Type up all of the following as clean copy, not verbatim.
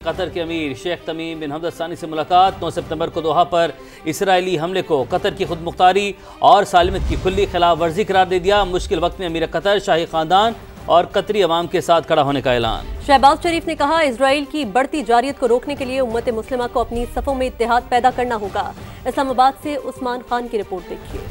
Qatar के अमीर शेख तमीम बिन हमद सानी से मुलाकात। 9 सितंबर को दोहा पर इसराइली हमले को कतर की खुद मुख्तारी और सालमियत की खुली खिलाफ वर्जी करार दे दिया। मुश्किल वक्त में अमीर कतर, शाही खानदान और कतरी अवाम के साथ खड़ा होने का ऐलान। शहबाज शरीफ ने कहा, इसराइल की बढ़ती जारियत को रोकने के लिए उम्मत मुस्लिमा को अपनी सफ़ों में इत्तेहाद पैदा करना होगा। इस्लामाबाद से उस्मान खान की रिपोर्ट देखिए।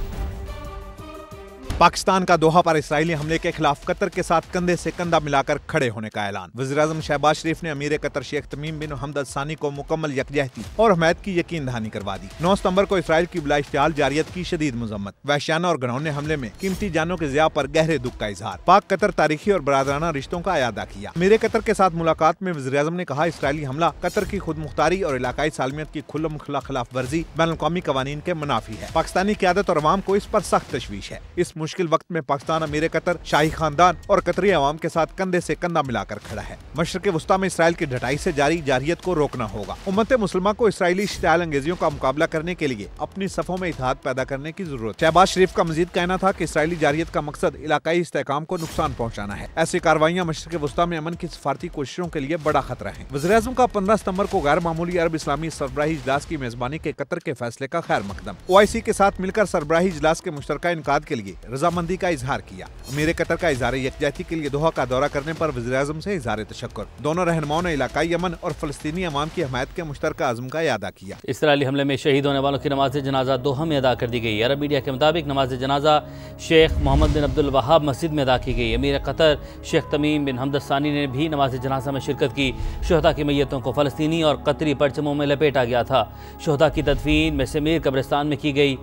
पाकिस्तान का दोहा पर इसराइली हमले के खिलाफ कतर के साथ कंधे से कंधा मिलाकर खड़े होने का ऐलान। वज़ीर-ए-आज़म शहबाज शरीफ ने अमीर कतर शेख तमीम बिन हमद सानी को मुकम्मल यकजहती और हमायत की यकीन दहानी करवा दी। 9 सितंबर को इसराइल की बिला-इश्तिहाल जारियत की शदीद मजम्मत। वहशियाना और घिनौने हमले में कीमती जानों के ज़िया पर गहरे दुख का इजहार। पाक कतर तारीखी और बरादराना रिश्तों का अयादा किया। अमीर कतर के साथ मुलाकात में वज़ीर-ए-आज़म ने कहा, इसराइली हमला कतर की खुद मुख्तारी और इलाकाई सालमियत की खुल्लम खुल्ला खिलाफ वर्जी बैनुल-अक़वामी कवानीन के मुनाफी है। पाकिस्तानी क़यादत और अवाम को इस पर सख्त तशवीश है। इस मुश्किल वक्त में पाकिस्तान अमीर कतर, शाही खानदान और कतरी अवाम के साथ कंधे से कंधा मिलाकर खड़ा है। मशरिक़ वस्ता में इसराइल की ढटाई से जारी जारियत को रोकना होगा। उम्मत मुस्लिमा को इसराइली इश्तिहाल अंगेजियों का मुकाबला करने के लिए अपनी सफ़ों में इत्तेहाद पैदा करने की जरूरत। शहबाज शरीफ का मजीद कहना था कि इसराइली जारियत का मकसद इलाकाई इस्तेहकाम को नुकसान पहुँचाना है। ऐसी कार्रवाइयाँ मशरिक़ वस्ता में अमन की सफारती कोशिशों के लिए बड़ा खतरा है। वज़ीर-ए-आज़म का 15 सितंबर को गैर मामूली अरब इस्लामी सरबराही इजलास की मेजबानी के कतर के फैसले का खैर मकदम। OIC के साथ मिलकर सरबराही इजलास के मुश्तरका इनकाद के लिए रजामंदी का इजहार किया। अमीर कतर का इजहार यकजहती के लिए दोहा का दौरा करने पर वज़ीर-ए-आज़म से इजहार तशक्कुर। दोनों रहनुमाओं ने इलाकाई अमन और फलस्तीनी अवाम की हमायत के मुश्तरका अज़्म का यादा किया। इसराइली हमले में शहीद होने वालों की नमाज जनाजा दोहा में अदा कर दी गई। अरब मीडिया के मुताबिक नमाज जनाजा शेख मोहम्मद बिन अब्दुल वहाब मस्जिद में अदा की गई। अमीर कतर शेख तमीम बिन हमद सानी ने भी नमाज जनाजा में शिरकत की। शुहदा की मैयतों को फलस्तीनी और कतरी परचमों में लपेटा गया था। शुहदा की तदफीन मेसेमीर कब्रिस्तान में की गई।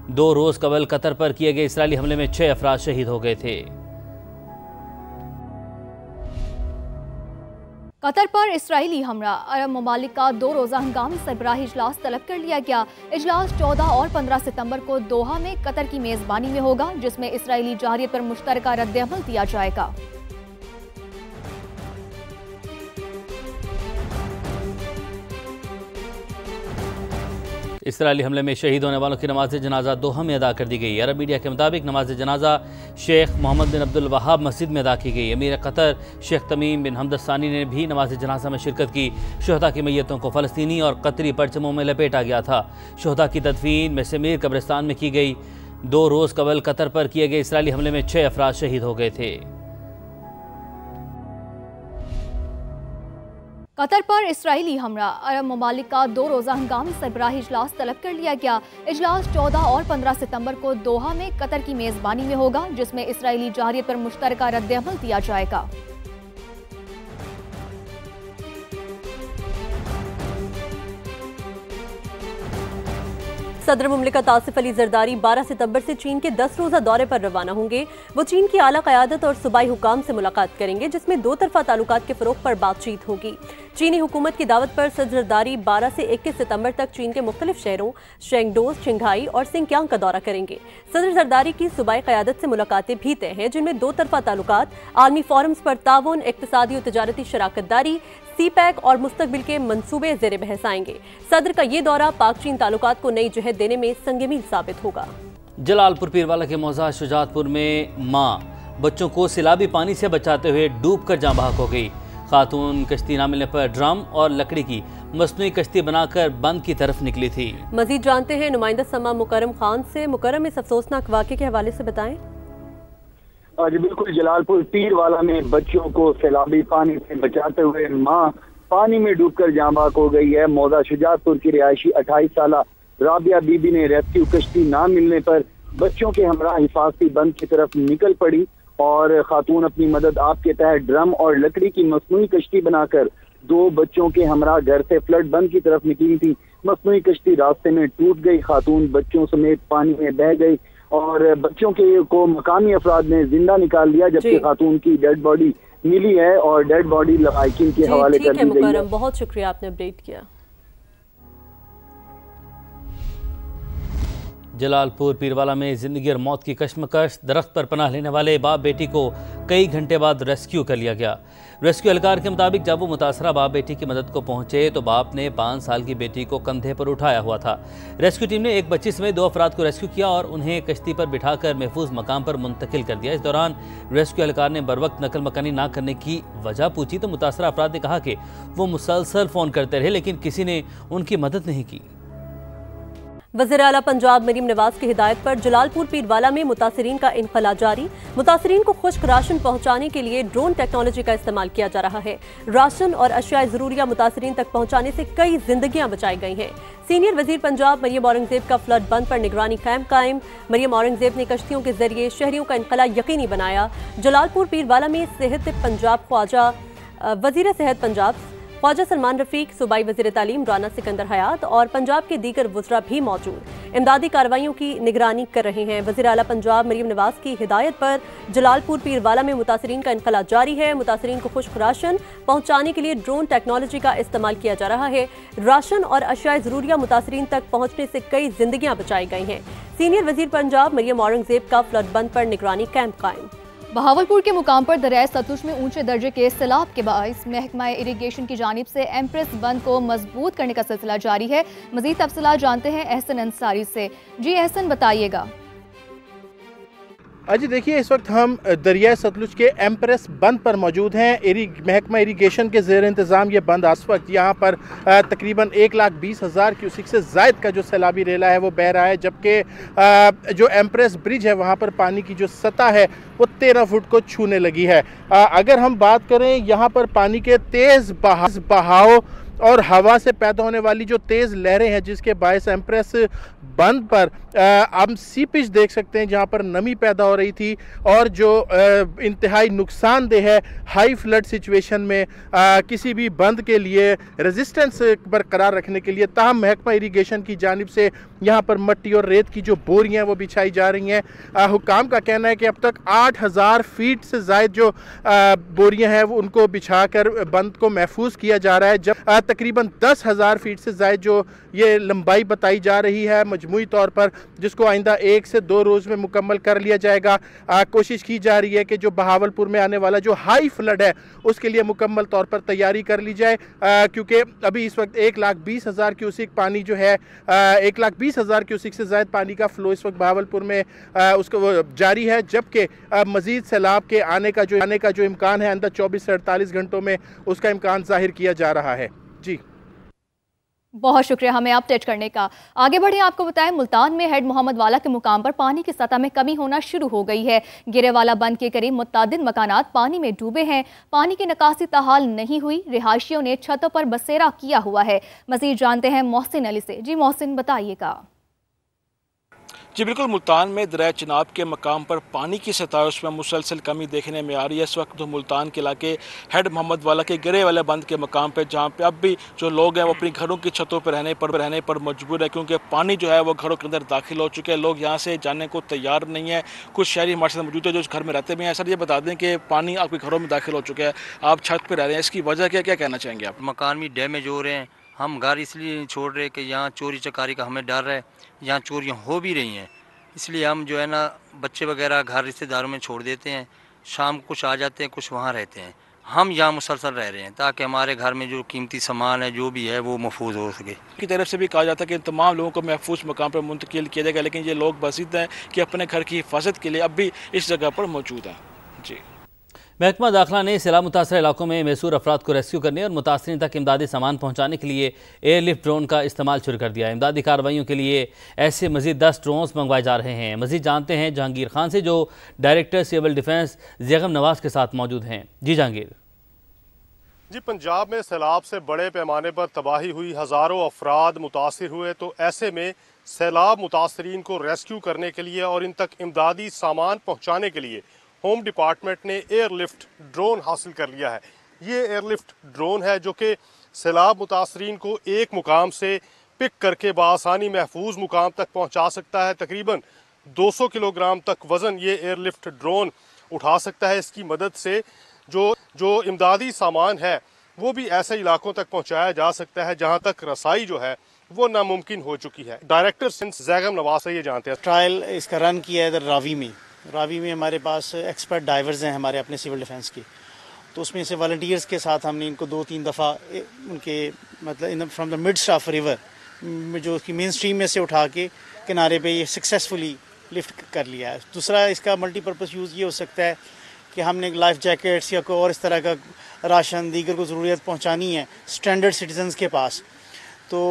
2 रोज कबल कतर पर किए गए इसराइली हमले में 6 अफराद शहीद हो गए थे। कतर पर इसराइली हमला, अरब ममालिक का 2 रोज़ा हंगामी सरबराही इजलास तलब कर लिया गया। इजलास 14 और 15 सितंबर को दोहा में कतर की मेज़बानी में होगा, जिसमें इसराइली जारियत पर मुश्तरका रद्द-ए-अमल दिया जाएगा। इसराइली हमले में शहीद होने वालों की नमाज जनाजा दोहा में अदा कर दी गई। अरब मीडिया के मुताबिक नमाज जनाजा शेख मोहम्मद बिन अब्दुल वहाब मस्जिद में अदा की गई। अमीर कतर शेख तमीम बिन हमद सानी ने भी नमाज जनाजा में शिरकत की। शुहदा की मैयतों को फलस्तीनी और कतरी परचमों में लपेटा गया था। शुहदा की तदफीन मेसेमीर कब्रिस्तान में की गई। 2 रोज कबल कतर पर किए गए इसराइली हमले में 6 अफराद शहीद हो गए थे। कतर पर इसराइली हमला, अरब ममालिक का 2 रोज़ा हंगामी सरबराही इजलास तलब कर लिया गया। इजलास 14 और 15 सितंबर को दोहा में कतर की मेज़बानी में होगा, जिसमें इसराइली जारियत पर मुश्तरका रद्द-ए-अमल दिया जाएगा। सदर मुमलिकत आसिफ अली जरदारी 12 सितंबर से चीन के 10 रोज़ा दौरे पर रवाना होंगे। वो चीन की आला क़यादत और सूबाई हुकाम से मुलाकात करेंगे, जिसमें 2 तरफ़ा ताल्लुकात के फ़रोग़ पर बातचीत होगी। चीनी हुकूमत की दावत पर सदर जरदारी 12 से 21 सितंबर तक चीन के मुख्तलिफ शहरों शेंगडो, शिंघाई और सिंकियांग का दौरा करेंगे। सदर जरदारी की सूबाई क़यादत से मुलाकातें भी तय हैं, जिनमें 2 तरफ़ा ताल्लुकात, आलमी फोरम्स पर ताउन, इक़्तिसादी और तिजारती शराकतदारी, CPEC और मुस्तक़बिल के मंसूबे ज़ेरे बहस आएंगे। सदर का ये दौरा पाक चीन ताल्लुकात को नई जहत देने में संग-ए-मील साबित होगा। जलालपुर पीरवाला के मौज़ा शुजातपुर में माँ बच्चों को सैलाबी पानी से बचाते हुए डूबकर जाँ बहक हो गई। खातून कश्ती न मिलने पर ड्रम और लकड़ी की मसनूई कश्ती बनाकर बंद की तरफ निकली थी। मजीद जानते हैं नुमाइंदा समा मुकरम खान से। मुकरम, इस अफसोसनाक वाक़े के हवाले से बताएं। जी बिल्कुल, जलालपुर पीरवाला में बच्चों को सैलाबी पानी से बचाते हुए माँ पानी में डूबकर जाँ बहक हो गई है। मौजा शुजातपुर की रिहायशी 28 साला राबिया बीबी ने रेस्क्यू कश्ती ना मिलने पर बच्चों के हमरा हिफाजती बंद की तरफ निकल पड़ी और खातून अपनी मदद आप के तहत ड्रम और लकड़ी की मसनूई कश्ती बनाकर 2 बच्चों के हमरा घर से फ्लड बंद की तरफ निकली थी। मसनूई कश्ती रास्ते में टूट गई। खातून बच्चों समेत पानी में बह गई और बच्चों के को मकामी अफराद ने जिंदा निकाल लिया, जबकि खातून की डेड बॉडी मिली है और डेड बॉडी लवाहिकीन के हवाले कर दी गई है। बहुत शुक्रिया, आपने अपडेट किया। जलालपुर पीरवाला में जिंदगी और मौत की कश्मकश। दरख्त पर पनाह लेने वाले बाप बेटी को कई घंटे बाद रेस्क्यू कर लिया गया। रेस्क्यू एहलकार के मुताबिक जब वो मुतासरा बाप बेटी की मदद को पहुंचे तो बाप ने 5 साल की बेटी को कंधे पर उठाया हुआ था। रेस्क्यू टीम ने एक बच्ची समेत 2 अफराद को रेस्क्यू किया और उन्हें कश्ती पर बिठाकर महफूज मकाम पर मुंतकिल कर दिया। इस दौरान रेस्क्यू एहलकार ने बरवक्त नकल मकानी न करने की वजह पूछी तो मुतासरा अफराद ने कहा कि वो मुसलसल फ़ोन करते रहे लेकिन किसी ने उनकी मदद नहीं की। वज़ीर आला पंजाब मरीम नवाज की हिदायत पर जलालपुर पीरवाला में मुतासरीन का इनखला जारी। मुतासरीन को खुश्क राशन पहुंचाने के लिए ड्रोन टेक्नोलॉजी का इस्तेमाल किया जा रहा है। राशन और अशिया ज़रूरिया मुतासरीन तक पहुंचाने से कई जिंदगियां बचाई गई हैं। सीनियर वजीर पंजाब मरियम औरंगजेब का फ्लड बंद पर निगरानी कैंप कायम। मरियम औरंगजेब ने कश्तियों के जरिए शहरियों का इनखला यकीनी बनाया। जलालपुर पीरवाला में सेहत पंजाब वजीर सेहत पंजाब ख्वाजा सलमान रफीक, सूबाई वजीर तालीम राना सिकंदर हयात और पंजाब के दीगर वज़रा भी मौजूद इमदादी कार्रवाइयों की निगरानी कर रहे हैं। वज़ीर आला पंजाब मरीम नवाज की हिदायत पर जलालपुर पीरवाला में मुतासरीन का इनखला जारी है। मुतासरीन को खुश्क राशन पहुंचाने के लिए ड्रोन टेक्नोलॉजी का इस्तेमाल किया जा रहा है। राशन और अशिया ज़रूरिया मुतासरीन तक पहुंचने से कई जिंदगियां बचाई गई हैं। सीनियर वजीर पंजाब मरियम औरंगजेब का फ्लड बंद पर निगरानी कैंप कायम। बहावलपुर के मुकाम पर दरियाए सतलुज में ऊंचे दर्जे के सैलाब के बाइस महकमा इरिगेशन की जानिब से एम्प्रेस बंद को मजबूत करने का सिलसिला जारी है। मजीद तफसीलात जानते हैं एहसन अंसारी से। जी एहसन, बताइएगा। अजी देखिए, इस वक्त हम दरिया सतलुज के एम्प्रेस बंद पर मौजूद हैं। महकमा इरिगेशन के ज़ेर इंतज़ाम ये बंद इस वक्त यहाँ पर तकरीबन 1,20,000 क्यूसिक से ज़ायद का जो सैलाबी रेला है वो बह रहा है, जबकि जो एम्प्रेस ब्रिज है वहाँ पर पानी की जो सतह है वो 13 फुट को छूने लगी है। अगर हम बात करें यहाँ पर पानी के तेज़ बहाव और हवा से पैदा होने वाली जो तेज़ लहरें हैं जिसके बायस एम्प्रेस बंद पर हम सी पिच देख सकते हैं जहां पर नमी पैदा हो रही थी और जो इंतहाई नुकसानदेह है हाई फ्लड सिचुएशन में किसी भी बंद के लिए रेजिस्टेंस बरकरार रखने के लिए ताहम महकमा इरिगेशन की जानिब से यहाँ पर मट्टी और रेत की जो बोरियाँ वो बिछाई जा रही हैं। हुकाम का कहना है कि अब तक 8,000 फीट से ज़ायद जो बोरियाँ हैं वो उनको बिछाकर बंद को महफूज किया जा रहा है, जब तकरीबन 10,000 फीट से ज़ायद जो ये लंबाई बताई जा रही है मजमूई तौर पर, जिसको आइंदा 1 से 2 रोज़ में मुकम्मल कर लिया जाएगा। कोशिश की जा रही है कि जो बहावलपुर में आने वाला जो हाई फ्लड है उसके लिए मुकम्मल तौर पर तैयारी कर ली जाए, क्योंकि अभी इस वक्त 1,20,000 क्यूसिक पानी जो है 1,20,000 क्यूसिक से ज़ायद पानी का फ़्लो इस वक्त बहावलपुर में उसको जारी है, जबकि मज़ीद सैलाब के आने का जो इम्कान है अंदर 24 से 48 घंटों में उसका इम्कान जाहिर किया जा रहा है। जी बहुत शुक्रिया हमें अपडेट करने का। आगे बढ़े, आपको बताएं मुल्तान में हेड मोहम्मद वाला के मुकाम पर पानी की सतह में कमी होना शुरू हो गई है। गिरेवाला बंद के करीब मुतअद्दिद मकानात पानी में डूबे हैं। पानी की निकासी ताहाल नहीं हुई। रिहायशियों ने छतों पर बसेरा किया हुआ है। मजीद जानते हैं मोहसिन अली से। जी मोहसिन, बताइएगा। जी बिल्कुल, मुल्तान में दरिया चिनाब के मकाम पर पानी की सतह उसमें मुसलसल कमी देखने में आ रही है। इस वक्त तो मुल्तान के इलाके हेड मोहम्मद वाला के गिरे वाले बंद के मकाम पर, जहाँ पे अब भी जो लोग हैं वो अपनी घरों की छतों पर रहने पर मजबूर है, क्योंकि पानी जो है वो घरों के अंदर दाखिल हो चुके हैं। लोग यहाँ से जाने को तैयार नहीं है। कुछ शहरी हमारे साथ मौजूद है जो घर में रहते भी हैं। सर, ये बता दें कि पानी आपके घरों में दाखिल हो चुका है, आप छत पर रह रहे हैं, इसकी वजह क्या कहना चाहेंगे आप? मकान भी डैमेज हो रहे हैं। हम घर इसलिए छोड़ रहे कि यहाँ चोरी चकारी का हमें डर है, यहाँ चोरियाँ हो भी रही हैं, इसलिए हम जो है ना बच्चे वगैरह घर रिश्तेदारों में छोड़ देते हैं। शाम कुछ आ जाते हैं, कुछ वहाँ रहते हैं। हम यहाँ मुसलसल रह रहे हैं ताकि हमारे घर में जो कीमती सामान है जो भी है वो महफूज हो सके। की तरफ से भी कहा जाता है कि इन तमाम लोगों को महफूज मकाम पर मुंतकिल किया जाएगा, लेकिन ये लोग बसीद हैं कि अपने घर की हिफाजत के लिए अब भी इस जगह पर मौजूद हैं। जी, महकमा दाखिला ने सैलाब मुतासर इलाकों में मैसूर अफराद को रेस्क्यू करने और मुतासरीन तक इमदादी सामान पहुँचाने के लिए एयरलिफ्ट ड्रोन का इस्तेमाल शुरू कर दिया है। इमदादी कार्रवाइयों के लिए ऐसे मजीद 10 ड्रोन्स मंगवाए जा रहे हैं। मजीद जानते हैं जहांगीर खान से, जो director civil defence Zaigham Nawaz के साथ मौजूद हैं। जी जहांगीर। जी, पंजाब में सैलाब से बड़े पैमाने पर तबाही हुई, हज़ारों अफराद मुतासिर हुए, तो ऐसे में सैलाब मुतासरीन को रेस्क्यू करने के लिए और इन तक इमदादी सामान पहुँचाने के लिए होम डिपार्टमेंट ने एयरलिफ्ट ड्रोन हासिल कर लिया है। ये एयरलिफ्ट ड्रोन है जो कि सैलाब मुतासरीन को एक मुकाम से पिक करके बआसानी महफूज मुकाम तक पहुंचा सकता है। तकरीबन 200 किलोग्राम तक वज़न ये एयरलिफ्ट ड्रोन उठा सकता है। इसकी मदद से जो इमदादी सामान है वो भी ऐसे इलाकों तक पहुंचाया जा सकता है जहां तक रसाई जो है वो नामुमकिन हो चुकी है। डायरेक्टर सिंस जैगम नवाज से ये जानते हैं। ट्रायल इसका रन किया है इधर रावी में हमारे पास एक्सपर्ट डाइवर्स हैं हमारे अपने सिविल डिफेंस के, तो उसमें से वॉलंटियर्स के साथ हमने इनको 2-3 दफ़ा उनके मतलब from the mid staff river जो उसकी मेन स्ट्रीम में से उठा के किनारे पे ये सक्सेसफुली लिफ्ट कर लिया है। दूसरा इसका मल्टीपर्पज़ यूज़ ये हो सकता है कि हमने लाइफ जैकेट्स या कोई और इस तरह का राशन दीगर को ज़रूरियत पहुंचानी है स्टैंडर्ड सिटीजन्स के पास, तो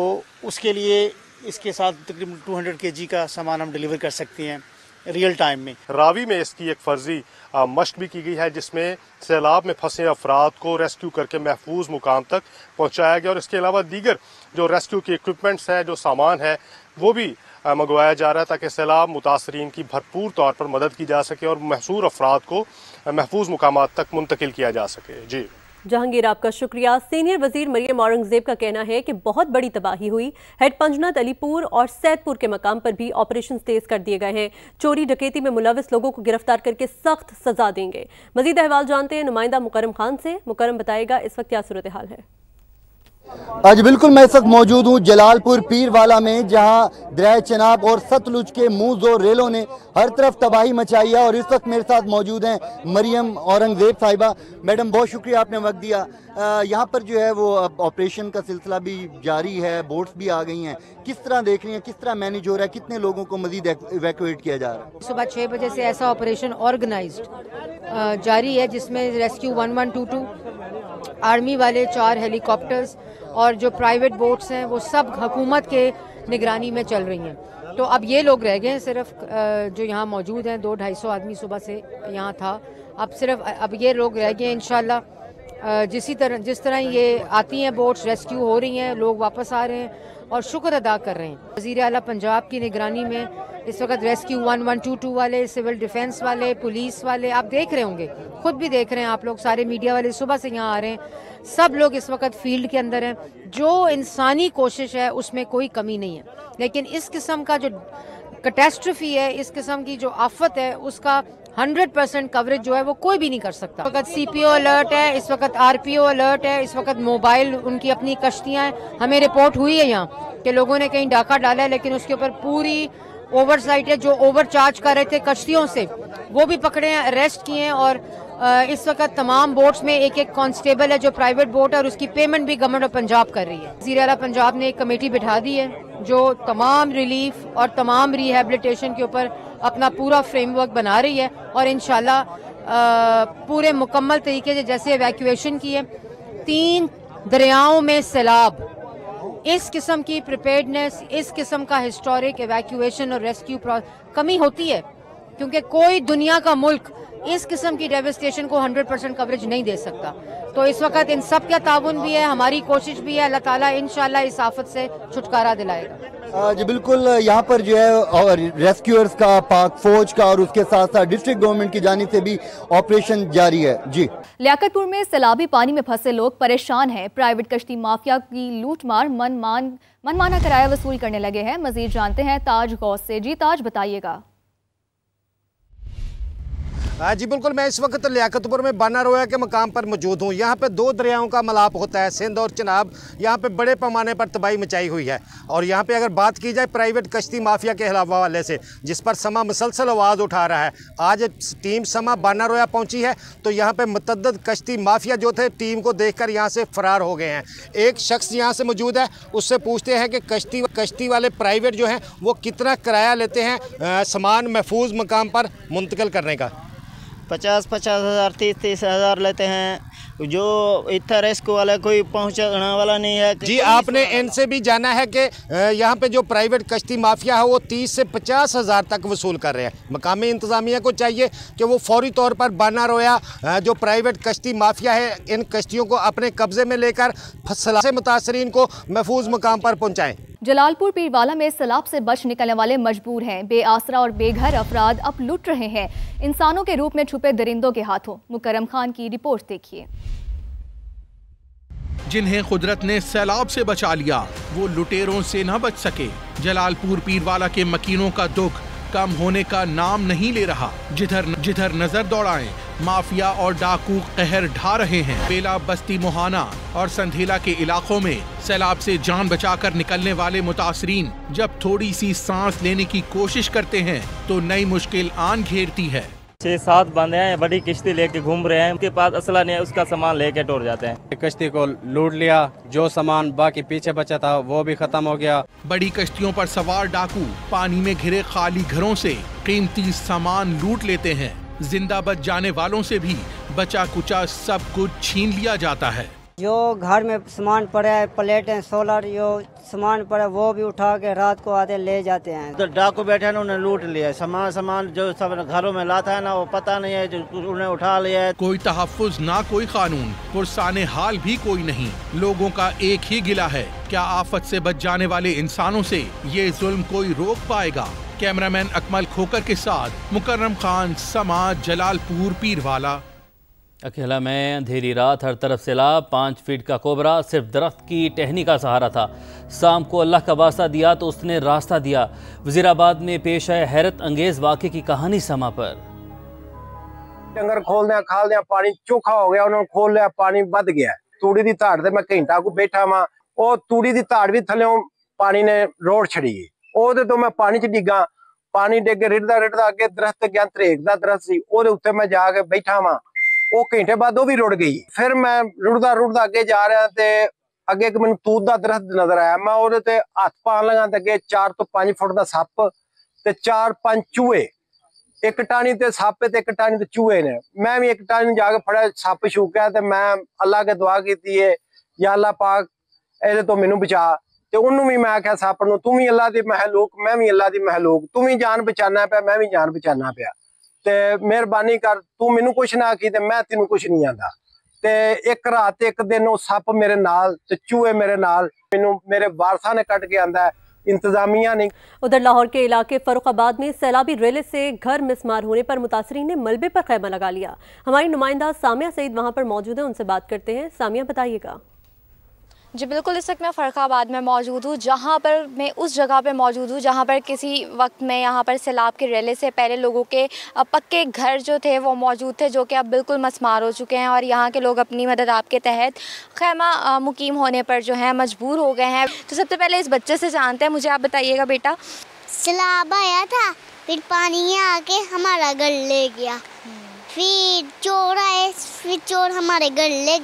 उसके लिए इसके साथ तकरीबन 200 kg का सामान हम डिलीवर कर सकते हैं रियल टाइम में। रावी में इसकी एक फर्जी मशक भी की गई है जिसमें सैलाब में फंसे अफराद को रेस्क्यू करके महफूज मुकाम तक पहुंचाया गया और इसके अलावा दीगर जो रेस्क्यू के इक्विपमेंट्स है, जो सामान है, वो भी मंगवाया जा रहा है ताकि सैलाब मुतासरीन की भरपूर तौर पर मदद की जा सके और महसूर अफराद को महफूज मुकामात तक मुंतकिल किया जा सके। जी जहांगीर, आपका शुक्रिया। सीनियर वजीर मरियम औरंगजेब का कहना है कि बहुत बड़ी तबाही हुई। हेड पंजनत, अलीपुर और सैदपुर के मकाम पर भी ऑपरेशन तेज कर दिए गए हैं। चोरी डकैती में मुलविस लोगों को गिरफ्तार करके सख्त सजा देंगे। मजीद अहवाल जानते हैं नुमाइंदा मुकरम खान से। मुकरम बताएगा इस वक्त क्या सूरत हाल है। आज बिल्कुल मैं इस वक्त मौजूद हूँ जलालपुर पीरवाला में, जहाँ दरिया चनाब और सतलुज के मुंह जोर रेलों ने हर तरफ तबाही मचाई है। और इस वक्त मेरे साथ मौजूद हैं मरियम औरंगजेब साहिबा। मैडम, बहुत शुक्रिया आपने वक्त दिया। यहाँ पर जो है वो ऑपरेशन का सिलसिला भी जारी है, बोट्स भी आ गई हैं, किस तरह देख रही हैं, किस तरह मैनेज हो रहा है, कितने लोगों को मजीद इवैक्यूएट किया जा रहा है? सुबह 6 बजे से ऐसा ऑपरेशन ऑर्गेनाइज्ड जारी है जिसमें रेस्क्यू 1122, आर्मी वाले 4 हेलीकॉप्टर्स और जो प्राइवेट बोट्स हैं वो सब हुकूमत के निगरानी में चल रही हैं। तो अब ये लोग रह गए हैं सिर्फ जो यहाँ मौजूद हैं, 200-250 आदमी सुबह से यहाँ था। अब ये लोग रह गए हैं। इंशाल्लाह जिस तरह ये आती हैं बोट्स, रेस्क्यू हो रही हैं, लोग वापस आ रहे हैं और शुक्र अदा कर रहे हैं। वज़ीर आला पंजाब की निगरानी में इस वक्त रेस्क्यू 1122 वाले, सिविल डिफेंस वाले, पुलिस वाले, आप देख रहे होंगे, खुद भी देख रहे हैं आप लोग, सारे मीडिया वाले सुबह से यहाँ आ रहे हैं। सब लोग इस वक्त फील्ड के अंदर हैं। जो इंसानी कोशिश है उसमें कोई कमी नहीं है, लेकिन इस किस्म का जो कैटास्ट्रोफी है, इस किस्म की जो आफत है, उसका 100% कवरेज जो है वो कोई भी नहीं कर सकता। इस वक्त CPO अलर्ट है, इस वक्त RPO अलर्ट है, इस वक्त मोबाइल उनकी अपनी कश्तियाँ हैं। हमें रिपोर्ट हुई है यहाँ कि लोगों ने कहीं डाका डाला है, लेकिन उसके ऊपर पूरी ओवरसाइट है। जो ओवरचार्ज कर रहे थे कश्तियों से वो भी पकड़े हैं, अरेस्ट किए हैं। और इस वक्त तमाम बोट्स में एक कांस्टेबल है जो प्राइवेट बोट है और उसकी पेमेंट भी गवर्नमेंट ऑफ पंजाब कर रही है। वज़ीर आला पंजाब ने एक कमेटी बिठा दी है जो तमाम रिलीफ और तमाम रिहेबिलिटेशन के ऊपर अपना पूरा फ्रेमवर्क बना रही है और इंशाल्लाह पूरे मुकम्मल तरीके से जैसे एवैक्यूएशन की है। 3 दरियाओं में सैलाब, इस किस्म की प्रिपेयर्डनेस, इस किस्म का हिस्टोरिक एवैक्यूएशन और रेस्क्यू कमी होती है, क्योंकि कोई दुनिया का मुल्क इस किस्म की डेवस्टेशन को 100% कवरेज नहीं दे सकता। तो इस वक्त इन सब का ताउन भी है, हमारी कोशिश भी है। अल्लाह ताला इंशाल्लाह इस आफत से छुटकारा दिलाएगा। जी बिल्कुल, यहाँ पर जो है और रेस्क्यूअर्स का, पाक फौज का और उसके साथ साथ डिस्ट्रिक्ट गवर्नमेंट की जानिब से भी ऑपरेशन जारी है। जी, लियाकतपुर में सैलाबी पानी में फंसे लोग परेशान हैं। प्राइवेट कश्ती माफिया की लूटमार मनमाना किराया वसूल करने लगे हैं। मजीद जानते हैं ताज गौस से। जी ताज, बताइएगा। जी बिल्कुल, मैं इस वक्त लियाकतपुर में बाना रोया के मकाम पर मौजूद हूँ। यहाँ पे 2 दरियाओं का मिलाप होता है, सिंध और चनाब। यहाँ पे बड़े पैमाने पर तबाही मचाई हुई है। और यहाँ पे अगर बात की जाए प्राइवेट कश्ती माफिया के हवाले से, जिस पर समा मुसलसल आवाज़ उठा रहा है, आज टीम समा बाना रोया पहुँची है तो यहाँ पे मुतअद्दिद कश्ती माफिया जो थे टीम को देखकर यहाँ से फरार हो गए हैं। एक शख्स यहाँ से मौजूद है, उससे पूछते हैं कि कश्ती वाले प्राइवेट जो हैं वो कितना किराया लेते हैं सामान महफूज मकाम पर मुंतकिल करने का? 50-50 हज़ार, 30-30 हज़ार लेते हैं। जो इतना रेस्क्यू वाला कोई पहुंचाने वाला नहीं है। जी, आपने इनसे भी जाना है कि यहाँ पे जो प्राइवेट कश्ती माफिया है वो 30 से 50 हज़ार तक वसूल कर रहे हैं। मकामी इंतज़ामिया को चाहिए कि वो फौरी तौर पर बाना रोया जो प्राइवेट कश्ती माफिया है, इन कश्तियों को अपने कब्जे में लेकर सैलाब से मुतासरीन को महफूज मकाम पर पहुँचाएँ। जलालपुर पीरवाला में सैलाब से बच निकलने वाले मजबूर हैं। बेआसरा और बेघर अफराद अब लुट रहे हैं इंसानों के रूप में छुपे दरिंदों के हाथों। मुकरम खान की रिपोर्ट देखिए। जिन्हें कुदरत ने सैलाब से बचा लिया वो लुटेरों से न बच सके। जलालपुर पीरवाला के मकीनों का दुख कम होने का नाम नहीं ले रहा। जिधर नजर दौड़ाएं माफिया और डाकू कहर ढा रहे हैं। बेला, बस्ती मोहाना और संधेला के इलाकों में सैलाब से जान बचाकर निकलने वाले मुतासरीन जब थोड़ी सी सांस लेने की कोशिश करते हैं तो नई मुश्किल आन घेरती है। 6-7 बंदे हैं, बड़ी किश्ती लेके घूम रहे हैं, उनके पास असला नहीं है, उसका सामान लेके टूट जाते हैं। कश्ती को लूट लिया, जो सामान बाकी पीछे बचा था वो भी खत्म हो गया। बड़ी कश्तियों पर सवार डाकू पानी में घिरे खाली घरों से कीमती सामान लूट लेते हैं। जिंदा बच जाने वालों से भी बचा कुचा सब कुछ छीन लिया जाता है। जो घर में सामान पड़ा है, प्लेटें, सोलर, जो सामान पड़ा है वो भी उठा के रात को आते ले जाते हैं। तो डाकू बैठे हैं, उन्हें लूट लिया सामान जो सब घरों में लाता है ना, वो पता नहीं है, जो उन्हें उठा लिया है। कोई तहफ्फुज ना कोई कानून, पुरसाने हाल भी कोई नहीं। लोगों का एक ही गिला है, क्या आफत से बच जाने वाले इंसानों से ये जुल्म कोई रोक पाएगा? कैमरामैन अकमल खोकर के साथ मुकर्रम खान, समाज, जलालपुर पीरवाला। अकेला में अंधेरी रात, हर तरफ सैलाब, 5 फीट का कोबरा, सिर्फ दरख्त की टहनी का सहारा था। शाम को अल्लाह का वास्ता दिया तो उसने रास्ता दिया। वजीराबाद में पेश आए हैरत अंगेज वाक़े की कहानी समा पर। डंगर खोल दिया, खाल दिया, पानी चोखा हो गया, उन्होंने खोल लिया, पानी बद गया। तूड़ी की धाड़ से मैं घंटा को बैठा वहां, और तूड़ी की धाड़ भी थले पानी ने रोड छड़ी गई। ਉਹਦੇ तो मैं पानी च डिगा, पानी डिग के रिड़दा रिड़दा अगे दरख्त गया, तरेक दा दरख्त सी, ਉਹਦੇ ਉੱਤੇ मैं जाके बैठा वहां। वो घंटे बाद वो भी रुड़ गई। फिर मैं रुड़दा रुड़दा अगे जा रहा ते अगे एक मैनू तूत दा दरख्त नजर आया। मैं ਉਹਦੇ ते हथ पान लगा ते अगे 4 ਤੋਂ 5 फुट दा सप ते 4-5 चूहे, एक टाणी ते सप ते एक टाणी ते चूहे ने। मैं भी एक टाणी जाके फड़ा, सप छूकिया ते मैं अल्लाह के दुआ की है, या अल्लाह पाक ਇਹਦੇ ਤੋਂ ਮੈਨੂੰ बचा। ਤੇ ਉਹਨੂੰ ਵੀ ਮੈਂ ਆਖਿਆ ਸੱਪ ਨੂੰ, ਤੂੰ ਵੀ ਅੱਲਾ ਦੀ ਮਖਲੂਕ, ਮੈਂ ਵੀ ਅੱਲਾ ਦੀ ਮਖਲੂਕ, ਤੂੰ ਵੀ ਜਾਨ ਬਚਾਣਾ ਪਿਆ, ਮੈਂ ਵੀ ਜਾਨ ਬਚਾਣਾ ਪਿਆ, ਤੇ ਮਿਹਰਬਾਨੀ ਕਰ, ਤੂੰ ਮੈਨੂੰ ਕੁਛ ਨਾ ਆਖੀ ਤੇ ਮੈਂ ਤੈਨੂੰ ਕੁਛ ਨਹੀਂ ਆਂਦਾ। ਤੇ ਇੱਕ ਰਾਤ ਤੇ ਇੱਕ ਦਿਨ ਉਹ ਸੱਪ ਮੇਰੇ ਨਾਲ ਤੇ ਚੂਹੇ ਮੇਰੇ ਨਾਲ, ਮੈਨੂੰ ਮੇਰੇ ਵਾਰਸਾਂ ने कट के आंदा, इंतजामिया नहीं। उधर लाहौर के इलाके फरुखाबाद में सैलाबी रेले से घर मिसमार होने पर मुतासरीन ने मलबे पर खैमा लगा लिया। हमारी नुमाइंदा सामिया सईद वहां पर मौजूद है, उनसे बात करते हैं। सामिया, बताइएगा। जी बिल्कुल, इस वक्त मैं फ़र्रुखाबाद में मौजूद हूँ, जहाँ पर मैं उस जगह पे मौजूद हूँ जहाँ पर किसी वक्त में यहाँ पर सैलाब के रेले से पहले लोगों के पक्के घर जो थे वो मौजूद थे, जो कि अब बिल्कुल मसमार हो चुके हैं, और यहाँ के लोग अपनी मदद आपके तहत खैमा मुकीम होने पर जो है मजबूर हो गए हैं। तो सबसे पहले इस बच्चे से जानते हैं, मुझे आप बताइएगा बेटा। सैलाब आया था, फिर पानी आके हमारा घर ले गया, फिर चोर आए, फिर चोर हमारे घर ले,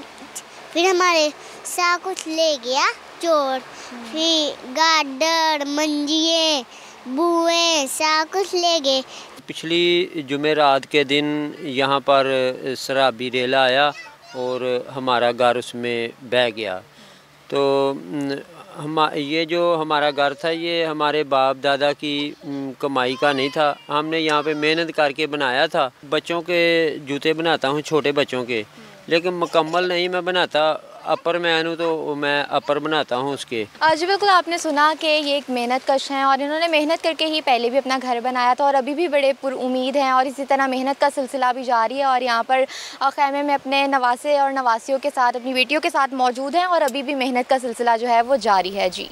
फिर हमारे सा कुछ ले गया चोर, फिर गाडर, मंजिए, बुए, सा कुछ ले गए। पिछली जुमेरात के दिन यहाँ पर शराबी रेला आया और हमारा घर उसमें बह गया। तो ये जो हमारा घर था ये हमारे बाप दादा की कमाई का नहीं था, हमने यहाँ पे मेहनत करके बनाया था। बच्चों के जूते बनाता हूँ, छोटे बच्चों के, लेकिन मुकम्मल नहीं मैं बनाता। अपर मैन हूँ तो मैं अपर बनाता हूँ उसके। जी बिल्कुल, आपने सुना कि ये एक मेहनत कश हैं और इन्होंने मेहनत करके ही पहले भी अपना घर बनाया था और अभी भी बड़े पुरुम्मीद हैं, और इसी तरह मेहनत का सिलसिला भी जारी है। और यहाँ पर खैमे में अपने नवासे और नवासियों के साथ, अपनी बेटियों के साथ मौजूद हैं, और अभी भी मेहनत का सिलसिला जो है वो जारी है। जी,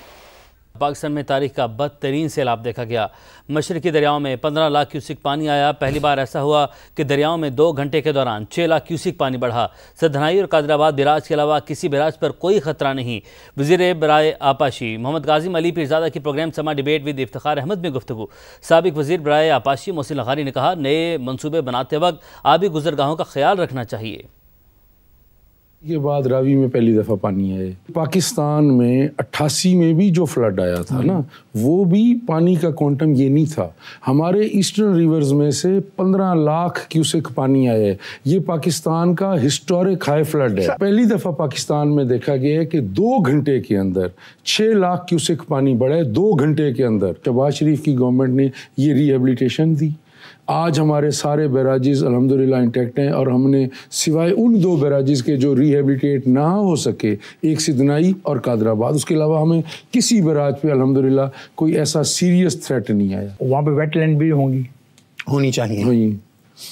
पाकिस्तान में तारीख का बदतरीन सैलाब देखा गया। मशरकी दरियाओं में 15 लाख क्यूसिक पानी आया। पहली बार ऐसा हुआ कि दरियाओं में 2 घंटे के दौरान 6 लाख क्यूसिक पानी बढ़ा। सदनाई और कादराबाद बिराज के अलावा किसी बिराज पर कोई खतरा नहीं। वज़ीर बराए आपाशी मोहम्मद गाजिम अली पीरज़ादा की प्रोग्राम समा डिबेट विद इफ्तिखार अहमद में गुफ्तगू। साबिक वज़ीर बराए आपाशी मोहसिन लग़ारी ने कहा, नए मनसूबे बनाते वक्त आबी गुज़रगाहों का ख्याल रखना चाहिए। के बाद रावी में पहली दफ़ा पानी आए। पाकिस्तान में 88 में भी जो फ्लड आया था ना, वो भी पानी का क्वांटम ये नहीं था। हमारे ईस्टर्न रिवर्स में से 15 लाख क्यूसेक पानी आया है। ये पाकिस्तान का हिस्टोरिक हाई फ्लड है। पहली दफ़ा पाकिस्तान में देखा गया है कि 2 घंटे के अंदर 6 लाख क्यूसेक पानी बढ़ा है। 2 घंटे के अंदर शहबाज शरीफ की गवर्नमेंट ने ये रिहेबिलिटेशन दी। आज हमारे सारे बैराजेस अल्हम्दुलिल्लाह इंटैक्ट हैं, और हमने सिवाय उन 2 बैराजेस के जो रिहेबिलिटेट ना हो सके, एक सिदनाई और कादराबाद, उसके अलावा हमें किसी बैराज पे अल्हम्दुलिल्लाह कोई ऐसा सीरियस थ्रेट नहीं आया। वहाँ पे वेटलैंड भी होंगी, होनी चाहिए,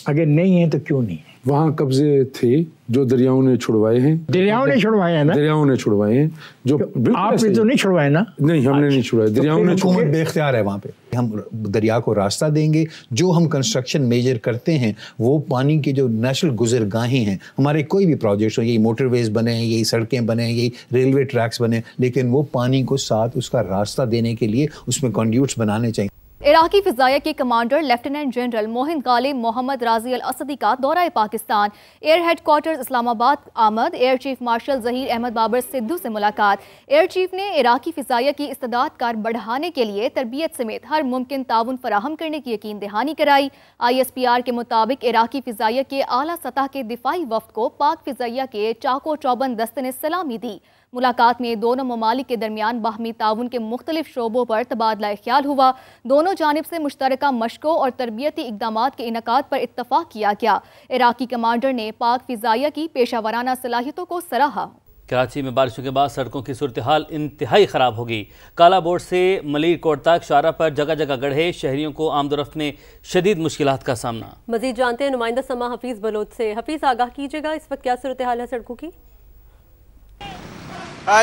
अगर नहीं है तो क्यों नहीं। वहाँ कब्जे थे जो दरियाओं ने छुड़वाए हैं। दरियाओं ने छुड़वाए हैं ना? दरियाओं ने छुड़वाए हैं जो आपने तो नहीं छुड़वाए ना? नहीं, हमने नहीं छुड़वाए, दरियाओं ने हुकूमत बेख्तियार है वहाँ पे। हम दरिया को रास्ता देंगे, जो हम कंस्ट्रक्शन मेजर करते हैं वो पानी के जो नेचुरल गुजरगाहें हैं, हमारे कोई भी प्रोजेक्ट हो, यही मोटरवेज बने, यही सड़कें बने, यही रेलवे ट्रैक्स बने, लेकिन वो पानी को साथ उसका रास्ता देने के लिए उसमें कंड्यूट्स बनाने चाहिए। इराकी फिजाया के commander lieutenant general Mohin Ghalib Mohammad Razi Al असदी का दौरा पाकिस्तान। एयर हेडक्वार्टर्स इस्लामाबाद आमद। Air chief marshal Zaheer Ahmed Babar Sidhu से मुलाकात। एयर चीफ ने इराकी फिजाया की इस्तेदाद कार बढ़ाने के लिए तरबियत समेत हर मुमकिन ताउन फराहम करने की यकीन दहानी कराई। ISPR के मुताबिक इराकी फिजाया के आला सतह के दिफाई वफ्द को पाक फिजाया के चाको चौबंद दस्ते ने सलामी दी। मुलाकात में दोनों ममालिक के दरमियान बाहमी ताउन के मुख्तलिफ शोबों पर तबादला ख्याल हुआ। दोनों जानिब से मुश्तरका मशकों और तरबियती इक़दामात के इनकाद पर इत्तफाक किया गया। इराकी कमांडर ने पाक फिजाया की पेशावराना सलाहियतों को सराहा। कराची में बारिशों के बाद सड़कों की सूरत हाल इंतहाई ख़राब हो गई। काला बोर्ड से मलीर कोट तक शाहरा पर जगह जगह गड्ढे, शहरियों को आमदोरफ्त में शदीद मुश्किलात का सामना। मजीद जानते हैं नुमाइंदा समा हफीज़ बलोच से। हफीज़, आगाह कीजिएगा, इस वक्त क्या सूरत हाल है सड़कों की?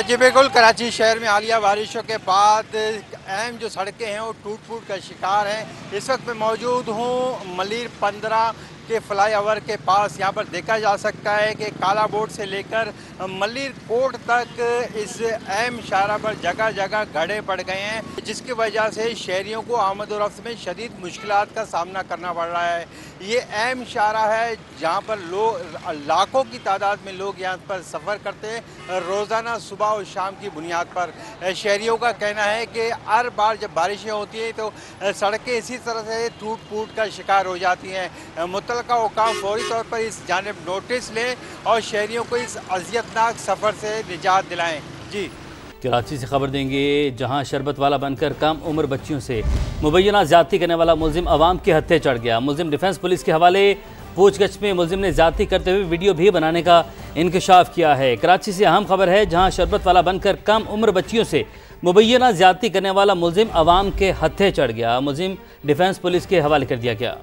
जी बिल्कुल, कराची शहर में हालिया बारिशों के बाद अहम जो सड़कें हैं वो टूट फूट का शिकार हैं। इस वक्त मैं मौजूद हूँ मलीर 15 के फ्लाईओवर के पास। यहाँ पर देखा जा सकता है कि काला बोर्ड से लेकर मलीर कोट तक इस अहम शाहरा पर जगह जगह गड्ढे पड़ गए हैं, जिसकी वजह से शहरियों को आमद और रफ्त में शदीद मुश्किलात का सामना करना पड़ रहा है। ये अहम शाहरा है जहाँ पर लोग लाखों की तादाद में लोग यहाँ पर सफ़र करते हैं रोज़ाना सुबह और शाम की बुनियाद पर। शहरियों का कहना है कि हर बार जब बारिशें होती हैं तो सड़कें इसी तरह से टूट फूट का शिकार हो जाती हैं। मुतलका हुकाम फौरी तौर पर इस जानिब नोटिस लें और शहरियों को इस अज़ियतनाक सफ़र से निजात दिलाएँ। जी, कराची से खबर देंगे, जहां शरबत वाला बनकर कम उम्र बच्चियों से मुबैना ज्यादती करने वाला मुलजिम अवाम के हत्थे चढ़ गया। मुलजिम डिफेंस पुलिस के हवाले। पूछगछ में मुलजिम ने ज्यादती करते हुए वीडियो भी बनाने का इंकशाफ किया है। कराची से अहम खबर है, जहां शरबत वाला बनकर कम उम्र बच्चियों से मुबैना ज्यादती करने वाला मुलजिम अवाम के हत्थे चढ़ गया। मुलजिम डिफेंस पुलिस के हवाले कर दिया गया।